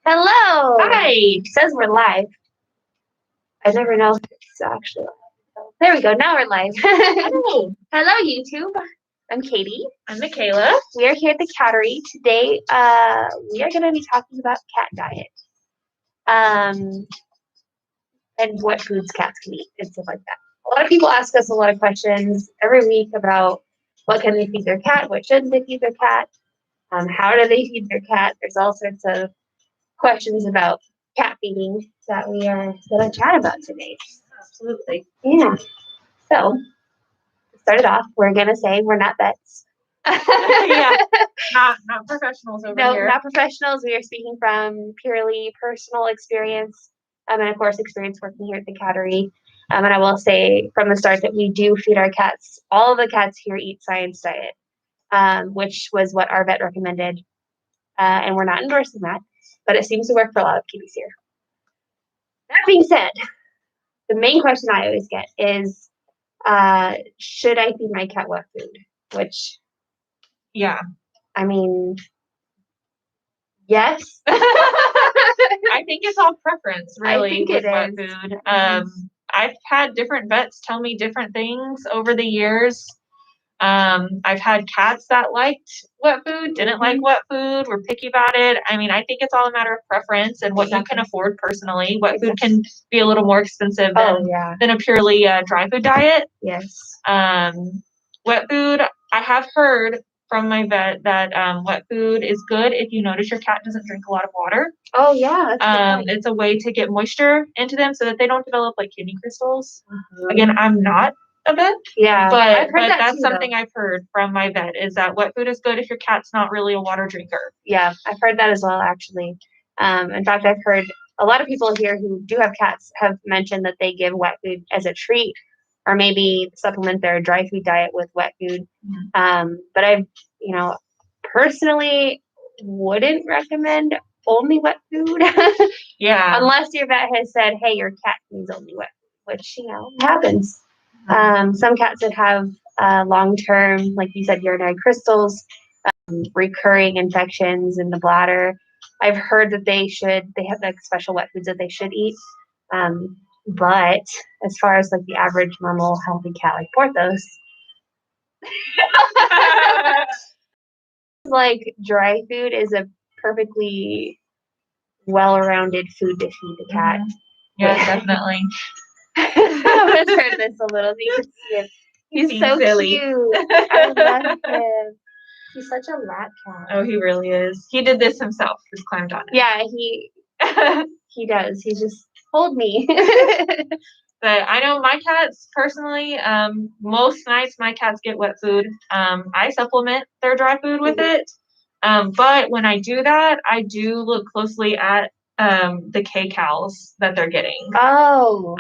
Hello. Hi. It says we're live. I never know if it's actually live. There we go. Now we're live. Hello. Hello, YouTube. I'm Katie. I'm Michaela. We are here at the Cattery. Today, we are going to be talking about cat diet. And what foods cats can eat and stuff like that. A lot of people ask us a lot of questions every week about what can they feed their cat, what shouldn't they feed their cat, how do they feed their cat. There's all sorts of questions about cat feeding that we are going to chat about today. Absolutely. Yeah. So, to start it off, we're going to say we're not vets. Yeah. Not professionals over No, here. not professionals. We are speaking from purely personal experience, and of course, experience working here at the Cattery. And I will say from the start that we do feed our cats. All of the cats here eat science diet, which was what our vet recommended. And we're not endorsing that, but it seems to work for a lot of kitties here. That being said, the main question I always get is, should I feed my cat wet food? Which, Yeah. I mean, yes. I think it's all preference, really, think with it wet is. food. I've had different vets tell me different things over the years. I've had cats that liked wet food, didn't like wet food, were picky about it. I mean, I think it's all a matter of preference and what you can afford personally. Wet food can be a little more expensive than a purely dry food diet. Yes. Wet food, I have heard from my vet that wet food is good if you notice your cat doesn't drink a lot of water. Oh, yeah. That's a good point. It's a way to get moisture into them so that they don't develop like kidney crystals. Again, I'm not a vet. Yeah, But I've heard that that's too, something I've heard from my vet is that wet food is good if your cat's not really a water drinker. Yeah, I've heard that as well, actually. In fact, I've heard a lot of people here who do have cats have mentioned that they give wet food as a treat or maybe supplement their dry food diet with wet food. But I, personally wouldn't recommend only wet food. Yeah. Unless your vet has said, hey, your cat needs only wet food, which, happens. Some cats that have long-term, like you said, urinary crystals, recurring infections in the bladder. I've heard that they have like special wet foods that they should eat. But as far as like the average, normal, healthy cat like Porthos, like dry food is a perfectly well-rounded food to feed the cat. Yeah, definitely. I'm gonna turn this a little so you can see him. He's so silly. cute. I love him. He's such a lap cat. Oh, he really is. He did this himself. Just climbed on it. Yeah, he does. He just hold me. But I know my cats personally, most nights my cats get wet food. I supplement their dry food with it. But when I do that, I do look closely at the kcals that they're getting. Oh.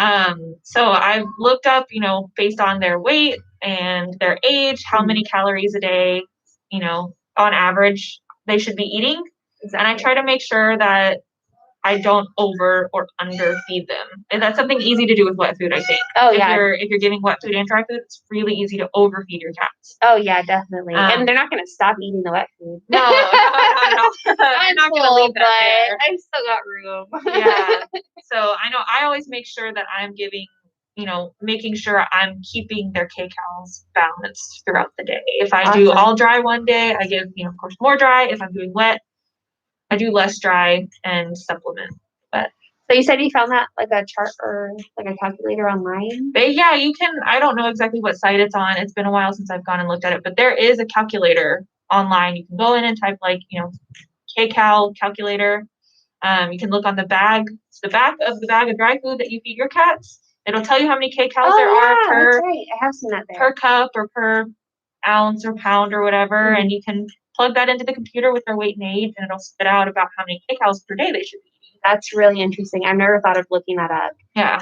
So I've looked up, based on their weight and their age, how many calories a day, on average they should be eating. Exactly. And I try to make sure that I don't over or under feed them. And that's something easy to do with wet food, I think. Oh, if yeah. If you're giving wet food and dry food, it's really easy to overfeed your cats. Oh, yeah, definitely. And they're not going to stop eating the wet food. No, I'm not going to leave that there. I've still got room. Yeah. So I know I always make sure that I'm giving, making sure I'm keeping their kcals balanced throughout the day. If I do all dry one day, I give, of course, more dry. If I'm doing wet, I do less dry and supplement. But so you said you found that like a chart or like a calculator online? But yeah, you can. I don't know exactly what site it's on. It's been a while since I've gone and looked at it, but there is a calculator online. You can go in and type like, kcal calculator. You can look on the back of the bag of dry food that you feed your cats. It'll tell you how many kcals there are per. That's right. I have seen that there. Per cup or per ounce or pound or whatever, and you can plug that into the computer with their weight and age, and it'll spit out about how many kcals per day they should be eating. That's really interesting. I've never thought of looking that up. Yeah.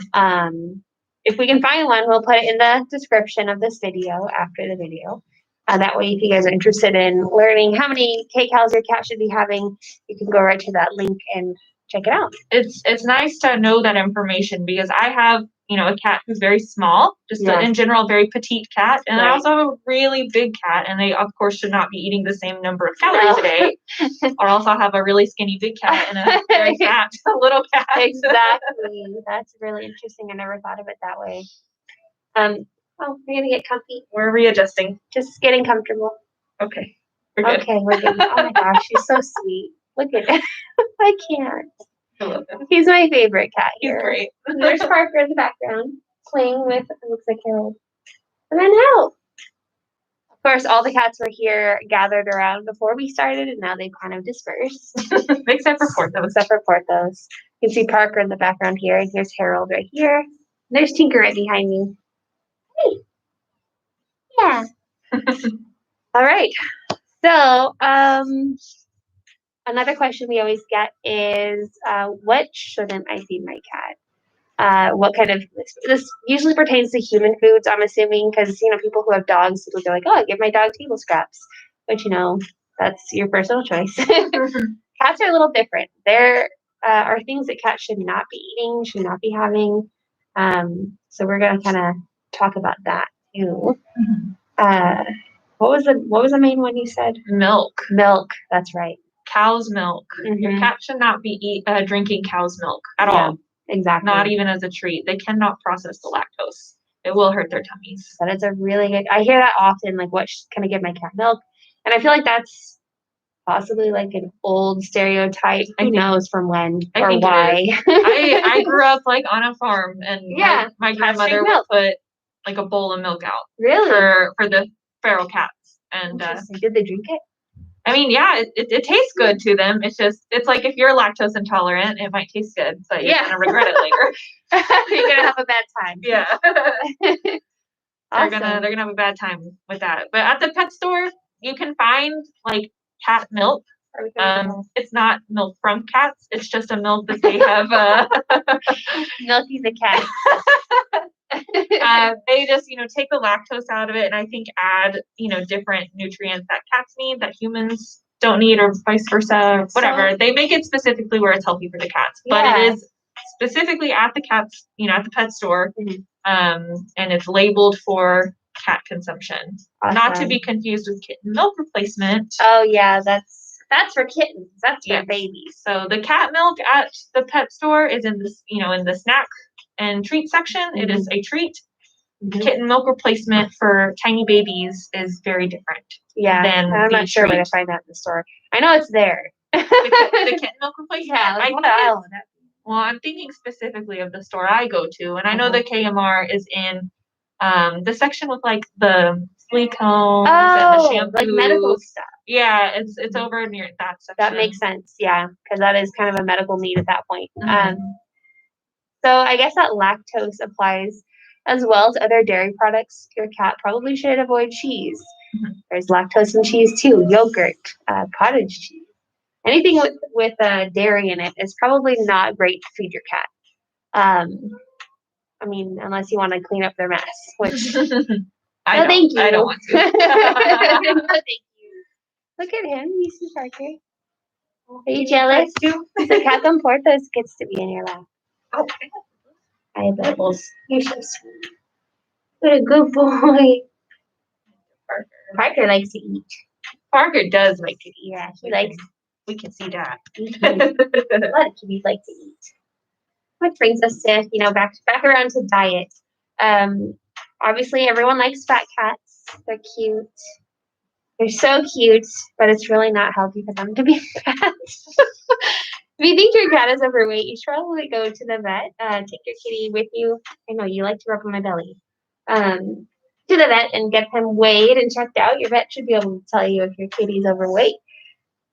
If we can find one, we'll put it in the description of this video after the video. That way, if you guys are interested in learning how many kcals your cat should be having, you can go right to that link and check it out. It's nice to know that information because I have a cat who's very small, just in general, very petite cat. And I also have a really big cat, and they, of course, should not be eating the same number of calories a day. Or else I'll have a really skinny big cat and a very fat little cat. Exactly. That's really interesting. I never thought of it that way. Oh, we're gonna get comfy. We're readjusting. Just getting comfortable. Okay. We're good. Okay, we're good. Oh my gosh, she's so sweet. Look at it. I can't. I love him. He's my favorite cat here. He's great. There's Parker in the background playing with, it looks like Harold. And then Harold. Of course, all the cats were here gathered around before we started, and now they've kind of dispersed. Except for Porthos. Except for Porthos. You can see Parker in the background here, and here's Harold right here. There's Tinker right behind me. Hey. Yeah. All right. So, another question we always get is, what shouldn't I feed my cat? What kind of, this usually pertains to human foods, I'm assuming, because, people who have dogs, they're like, oh, I give my dog table scraps, which, that's your personal choice. Cats are a little different. There are things that cats should not be eating, should not be having. So we're going to kind of talk about that too. What was the main one you said? Milk. Milk. That's right. Cow's milk. Your cat should not be drinking cow's milk at all. Exactly. Not even as a treat. They cannot process the lactose. It will hurt their tummies. That is a really good. I hear that often. Like, what can I give my cat milk? And I feel like that's possibly like an old stereotype. Who knows from when or why? I grew up like on a farm, and my grandmother would put like a bowl of milk out. Really? For the feral cats. And did they drink it? I mean, yeah, it tastes good to them. It's like if you're lactose intolerant, it might taste good, but you're gonna regret it later. You're gonna have a bad time. Yeah. Awesome. They're gonna have a bad time with that. But at the pet store, you can find like cat milk. It's not milk from cats. It's just a milk that they have. Milky's a cat. They just, take the lactose out of it, and I think add, different nutrients that cats need that humans don't need, or vice versa, whatever. They make it specifically where it's healthy for the cats, but it is specifically at the cats, at the pet store, and it's labeled for cat consumption. Awesome. Not to be confused with kitten milk replacement. Oh yeah, that's for kittens. That's for babies. So the cat milk at the pet store is in this, in the snack and treat section. It is a treat. Kitten milk replacement for tiny babies is very different. Yeah, I'm not sure where to find that in the store. I know it's there. The kitten milk replacement. Yeah, well, I'm thinking specifically of the store I go to, and I know the KMR is in the section with like the flea combs and the shampoo, like medical stuff. Yeah, it's over near that section. That makes sense. Yeah, because that is kind of a medical need at that point. So I guess that lactose applies as well to other dairy products. Your cat probably should avoid cheese. There's lactose in cheese too. Yogurt, cottage cheese. Anything with dairy in it is probably not great to feed your cat. I mean, unless you want to clean up their mess, which thank you. I don't want to. No, thank you. Look at him. You see Parker. Are you jealous? The cat on Porthos gets to be in your lap. Okay. Hi, Bubbles. You're so sweet. What a good boy. Parker likes to eat. Parker does like to eat. Yeah, he likes. We can see that. A lot of kitties like to eat. Which brings us to, back around to diet. Obviously, everyone likes fat cats. They're cute. They're so cute, but it's really not healthy for them to be fat. If you think your cat is overweight, you should probably go to the vet. Take your kitty with you. I know you like to rub on my belly. To the vet and get them weighed and checked out. Your vet should be able to tell you if your kitty's overweight.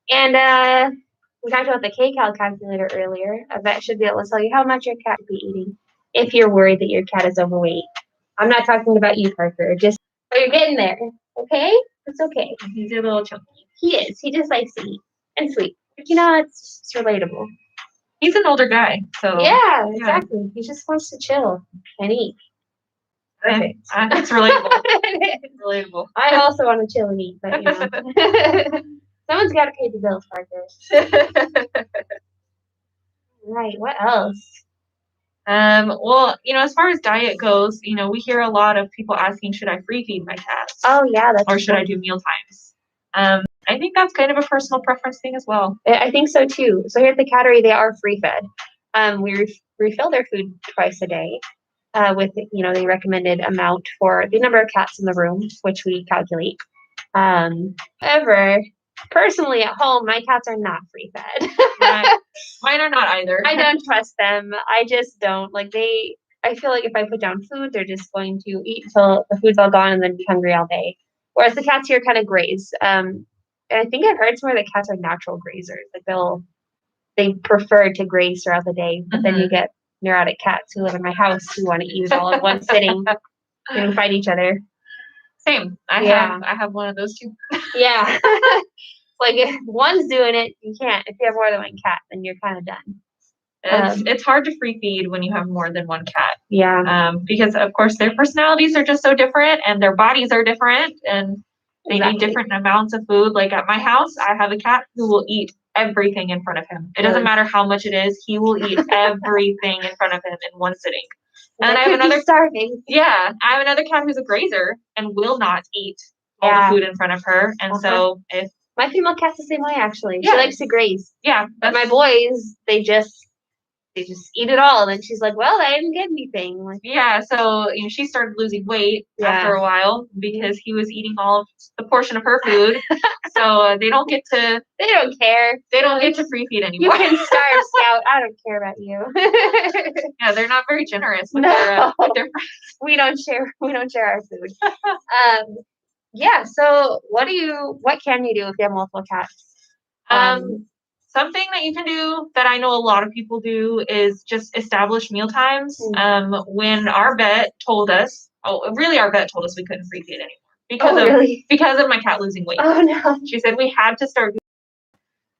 And we talked about the kcal calculator earlier. A vet should be able to tell you how much your cat should be eating if you're worried that your cat is overweight. I'm not talking about you, Parker. But you're getting there, okay? It's okay. He's a little chunky. He is. He just likes to eat and sleep. But it's relatable. He's an older guy, so yeah, exactly. He just wants to chill and eat. Perfect. It's relatable. It's relatable. I also want to chill and eat, but someone's got to pay the bills, Parker. Right. What else? Well, as far as diet goes, we hear a lot of people asking, should I free feed my cats? Oh yeah, or should I do meal times? I think that's kind of a personal preference thing as well. I think so too. So here at the Cattery, they are free fed. We refill their food twice a day with the recommended amount for the number of cats in the room, which we calculate. However, personally at home, my cats are not free fed. Mine are not either. I don't trust them. I just don't. I feel like if I put down food, they're just going to eat until the food's all gone and then be hungry all day. Whereas the cats here kind of graze. And I think I've heard somewhere that cats are natural grazers. Like they prefer to graze throughout the day. But then you get neurotic cats who live in my house who want to eat it all in one sitting and fight each other. Same. I have one of those too. Yeah. Like if one's doing it, you can't. If you have more than one cat, then you're kind of done. It's hard to free feed when you have more than one cat. Yeah. Because of course their personalities are just so different and their bodies are different and they need different amounts of food. Like at my house, I have a cat who will eat everything in front of him. It doesn't matter how much it is, he will eat everything in front of him in one sitting. And I have another starving. Yeah, I have another cat who's a grazer and will not eat all the food in front of her. And so if my female cat's the same way actually. She likes to graze. Yeah. But my boys, they just eat it all. And she's like, well, I didn't get anything. Like, yeah, so she started losing weight after a while because he was eating all of the portion of her food. So they don't care. They don't get to free feed anymore. You can starve, Scout. I don't care about you. Yeah, they're not very generous with their friends. We don't share our food. Yeah, so what can you do if you have multiple cats? Something that you can do that I know a lot of people do is just establish meal times. When our vet told us, our vet told us we couldn't free feed anymore because of my cat losing weight. Oh no. She said we had to start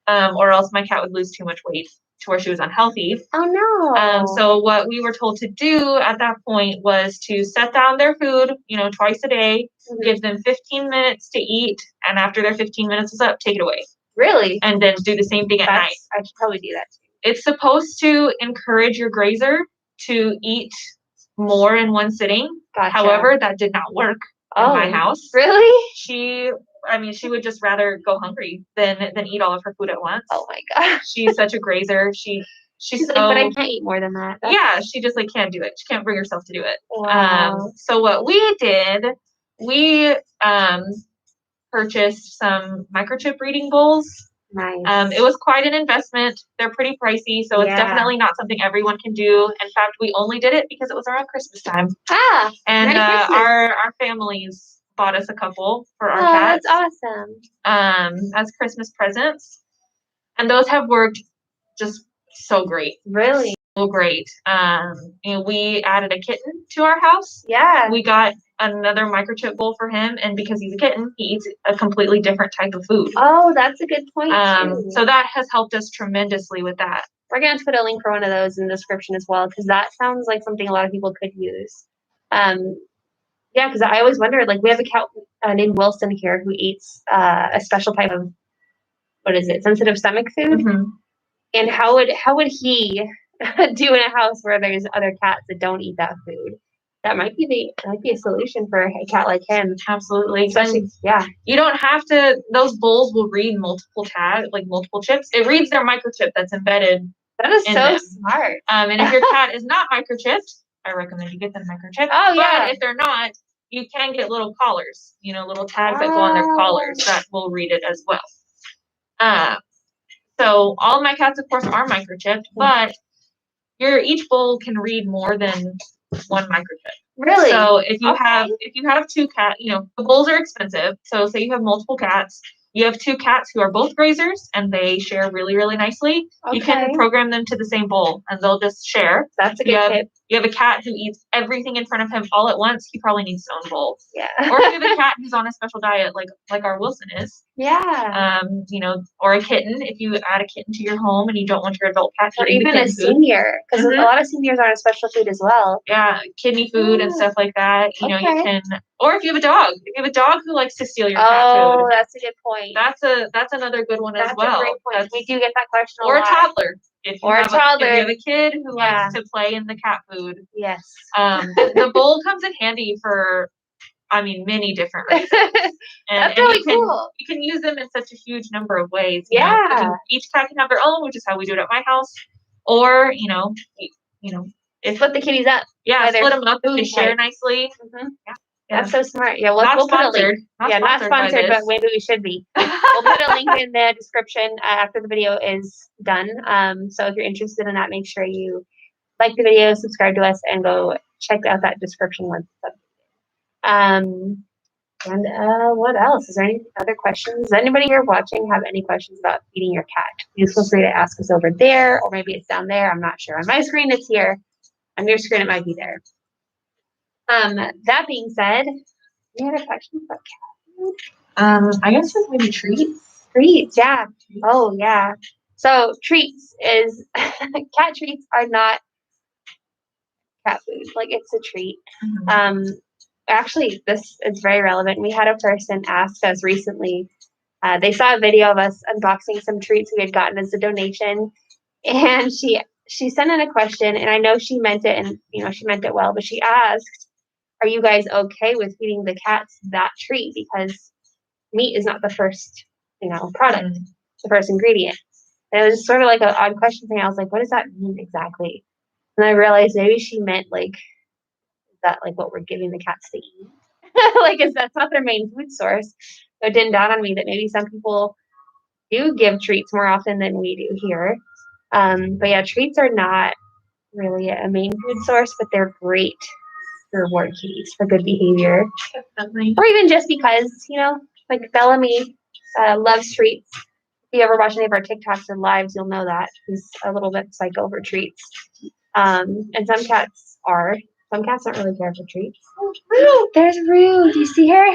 or else my cat would lose too much weight to where she was unhealthy. Oh no. So what we were told to do at that point was to set down their food, twice a day, give them 15 minutes to eat, and after their 15 minutes is up, take it away. Really? And then do the same thing at night. I should probably do that too. It's supposed to encourage your grazer to eat more in one sitting. Gotcha. However, that did not work in my house. Really? She would just rather go hungry than eat all of her food at once. Oh my gosh. She's such a grazer. She's so, like, but I can't eat more than that. She just can't do it. She can't bring herself to do it. Wow. So what we did, we purchased some microchip breeding bowls. Nice. It was quite an investment. They're pretty pricey, so it's definitely not something everyone can do. In fact, we only did it because it was around Christmas time. And our families bought us a couple for our cats. That's awesome. As Christmas presents. And those have worked just so great. Really? So great. We added a kitten to our house. Yeah. We got another microchip bowl for him, and because he's a kitten, he eats a completely different type of food. Oh, that's a good point too. So that has helped us tremendously with that. We're going to put a link for one of those in the description as well, because that sounds like something a lot of people could use. Yeah, because I always wondered, we have a cat named Wilson here who eats a special type of, sensitive stomach food. And how would he do in a house where there's other cats that don't eat that food? That might be a solution for a cat like him. Absolutely. Especially, you don't have to. Those bowls will read multiple chips. It reads their microchip that's embedded. That is so smart. And if your cat is not microchipped, I recommend you get them microchipped. Oh yeah. But if they're not, you can get little collars. Little tags that go on their collars that will read it as well. So all of my cats, of course, are microchipped, but each bowl can read more than one microchip. Really? So if you have two cats, the bowls are expensive. So say you have multiple cats, you have two cats who are both grazers and they share really, really nicely. Okay. You can program them to the same bowl and they'll just share. That's a good tip. You have a cat who eats everything in front of him all at once. He probably needs his own bowl. Yeah. Or if you have a cat who's on a special diet, like our Wilson is, Yeah. You know, or a kitten if you add a kitten to your home and you don't want your adult cat Or eating the even a kitten food. senior, because a lot of seniors are on a special food as well. Yeah, kidney food and stuff like that. You know, you Okay. can, or if you have a dog, who likes to steal your cat Oh, food, that's a good point. that's another good one as That's well. a great point. We do get that question a Or a lot. toddler. If you Or a have toddler. if you have a kid who likes to play in the cat food. Yes. The bowl comes in handy for, I mean, many different reasons. That's really cool. You can use them in such a huge number of ways. Yeah. Each cat can have their own, which is how we do it at my house. Or, split the kitties up. Yeah, split them up. They share nicely. Mm-hmm. Yeah. That's so smart. Yeah, we'll put a link. Not sponsored, but maybe we should be. We'll put a link in the description after the video is done. So if you're interested in that, make sure you like the video, subscribe to us, and go check out that description once it's updated. And what else? Is there any other questions? Does anybody here watching have any questions about feeding your cat? Please feel free to ask us over there, or maybe it's down there. I'm not sure. On my screen, it's here. On your screen, it might be there. That being said, any other questions about cat food? I guess maybe treats. Treats, yeah. Oh, yeah. So treats is cat treats are not cat food. Like it's a treat. Actually, this is very relevant. We had a person ask us recently. They saw a video of us unboxing some treats we had gotten as a donation, and she sent in a question, and I know she meant it, and she meant it well, but she asked, "Are you guys okay with feeding the cats that treat? Because meat is not the first, product, the first ingredient." And it was just sort of like an odd question thing. I was like, "What does that mean exactly?" And I realized maybe she meant like, is that like what we're giving the cats to eat? Like, that's not their main food source. So it didn't dawn on me that maybe some people do give treats more often than we do here. But yeah, treats are not really a main food source, but they're great to reward kitties for good behavior. Definitely. Or even just because, like Bellamy loves treats. If you ever watch any of our TikToks and lives, you'll know that he's a little bit psycho for treats. And some cats are. Some cats don't really care for treats. Oh, Rue! There's Rue. Do you see her?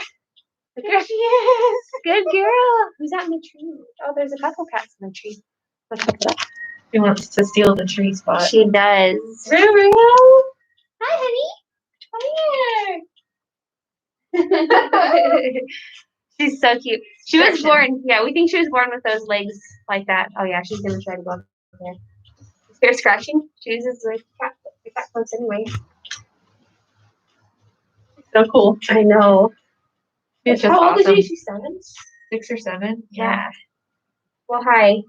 There she is. Good girl. Who's out in the tree? Oh, there's a couple cats in the tree. She wants to steal the tree spot. She does. Rue. Hi, honey. Come here. She's so cute. She was born. Yeah, we think she was born with those legs like that. Oh yeah, she's gonna try to go up there. You're scratching. She uses the cat clothes anyway. So cool. I know. How old is she? She's 7? 6 or 7. Yeah. Well, hi.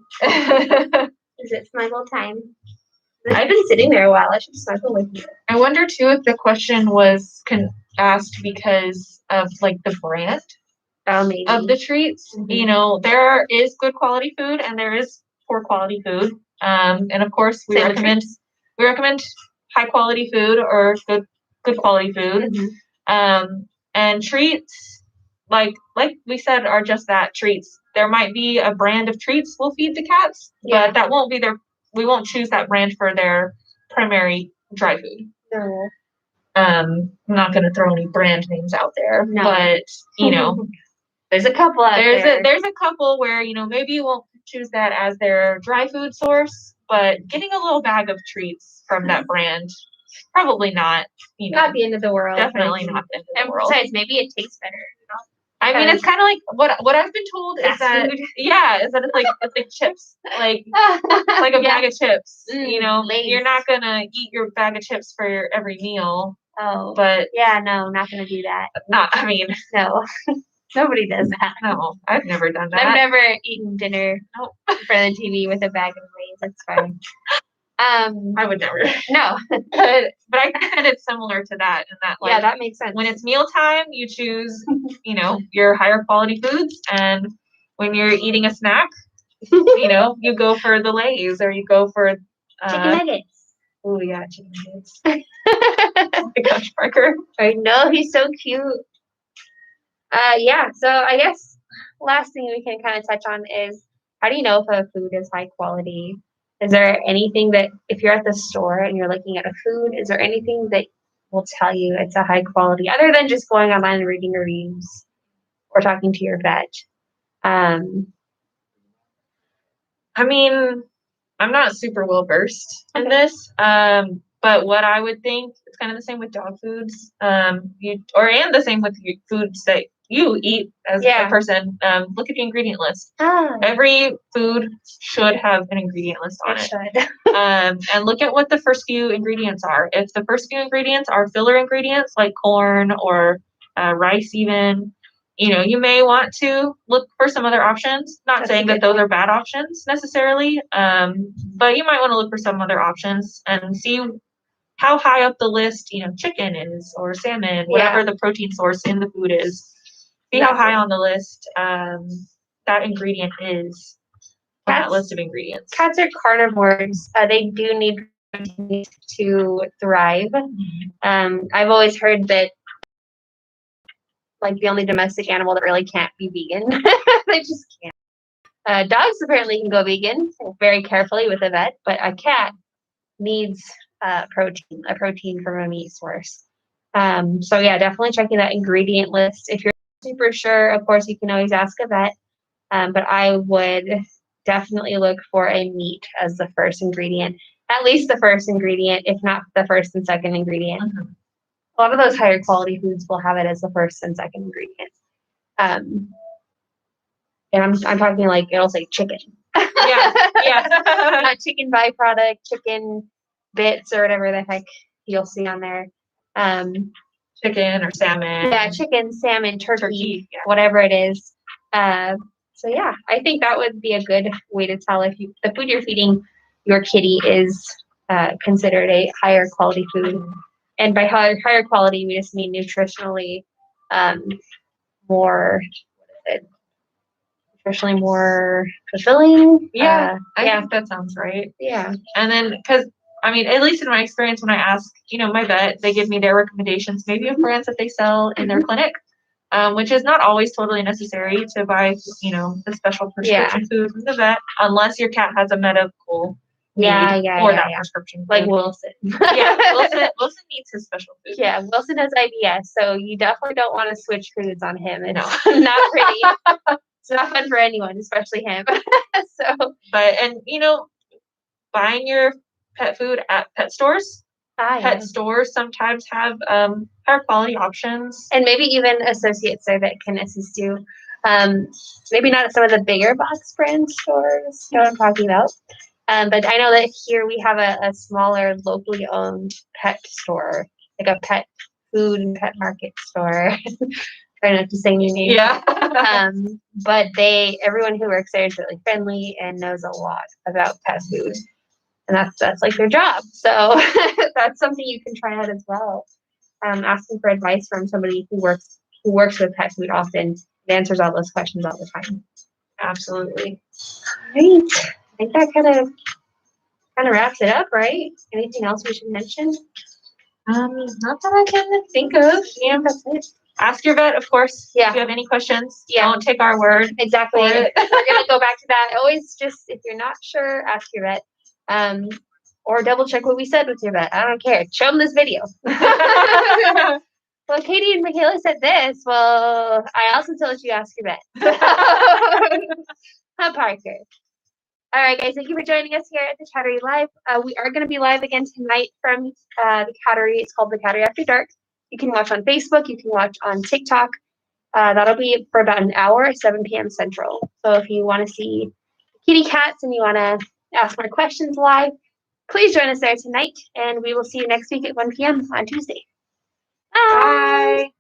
Is it snuggle time? I've been sitting there a while. I should snuggle with you. I wonder too if the question was asked because of like the brand of the treats. Mm-hmm. There is good quality food and there is poor quality food. And of course we recommend high quality food or good quality food. Mm-hmm. And treats, like we said, are just that, treats. There might be a brand of treats we'll feed the cats, but that won't be we won't choose that brand for their primary dry food. No. I'm not going to throw any brand names out there, but there's a couple out there. There's a couple where maybe you won't choose that as their dry food source, but getting a little bag of treats from that brand, probably not. Not the end of the world. Definitely not the end of the world. Besides, maybe it tastes better. I mean, it's kind of like what I've been told is that it's like chips, like a bag of chips. You're not gonna eat your bag of chips for your every meal. Oh, but no, not gonna do that. No, nobody does that. No, I've never done that. I've never eaten dinner in front of the TV with a bag of Lay's. That's fine. I would never. No, but I think that it's similar to that, and that that makes sense. When it's mealtime, you choose, your higher quality foods, and when you're eating a snack, you go for the Lay's or you go for chicken nuggets. Oh yeah, chicken nuggets. Oh my gosh, Parker! I know, he's so cute. So I guess last thing we can kind of touch on is, how do you know if a food is high quality? Is there anything that, if you're at the store and you're looking at a food, is there anything that will tell you it's a high quality, other than just going online and reading reviews or talking to your vet? I mean, I'm not super well versed in Okay. this, but what I would think, it's kind of the same with dog foods, and the same with foods that you eat as a person. Look at the ingredient list. Every food should have an ingredient list on it. Should. And look at what the first few ingredients are. If the first few ingredients are filler ingredients like corn or rice even, you may want to look for some other options. Not saying that those are bad options necessarily, but you might want to look for some other options and see how high up the list, chicken is or salmon, whatever the protein source in the food is. See how high on the list that ingredient is on that list of ingredients. Cats are carnivores. They do need protein to thrive. I've always heard that like the only domestic animal that really can't be vegan. They just can't. Dogs apparently can go vegan very carefully with a vet, but a cat needs a protein from a meat source. So yeah, definitely checking that ingredient list. If you're super sure, of course, you can always ask a vet. But I would definitely look for a meat as the first ingredient, at least the first ingredient, if not the first and second ingredient. Mm-hmm. A lot of those higher quality foods will have it as the first and second ingredient. And I'm talking like it'll say chicken. Yeah. Not chicken byproduct, chicken bits or whatever the heck you'll see on there. Chicken or salmon. Yeah, chicken, salmon, turkey. Whatever it is. So yeah, I think that would be a good way to tell if the food you're feeding your kitty is considered a higher quality food. And by higher quality, we just mean nutritionally more fulfilling. Yeah, I think that sounds right. Yeah. And then, because at least in my experience, when I ask, my vet, they give me their recommendations, maybe of brands that they sell in their clinic, which is not always totally necessary to buy, the special prescription food from the vet, unless your cat has a medical need for that prescription food. Like Wilson. Wilson needs his special food. Yeah, Wilson has IBS, so you definitely don't want to switch foods on him. It's not pretty. It's not fun for anyone, especially him. Buying your pet food at pet stores. Pet stores sometimes have higher quality options. And maybe even associates there that can assist you. Maybe not some of the bigger box brand stores, you know what I'm talking about. But I know that here we have a smaller locally owned pet store, like a pet food and pet market store. Try not to say new names. Yeah. But everyone who works there is really friendly and knows a lot about pet food. And that's like their job. So that's something you can try out as well. Asking for advice from somebody who works with pet food often answers all those questions all the time. Absolutely. Right. I think that kind of wraps it up, right? Anything else we should mention? Not that I can think of. Yeah, that's it. Ask your vet, of course. Yeah. If you have any questions, don't take our word. Exactly. We're gonna go back to that. Always just if you're not sure, ask your vet. Or double check what we said with your vet. I don't care. Show them this video. Well, Katie and Michaela said this. Well, I also told you to ask your vet. Huh, Parker. All right, guys. Thank you for joining us here at the Chattery Live. We are going to be live again tonight from the Cattery. It's called the Cattery After Dark. You can watch on Facebook. You can watch on TikTok. That'll be for about an hour, 7 p.m. Central. So if you want to see kitty cats and you want to ask more questions live, please join us there tonight. And we will see you next week at 1 p.m. on Tuesday. Bye.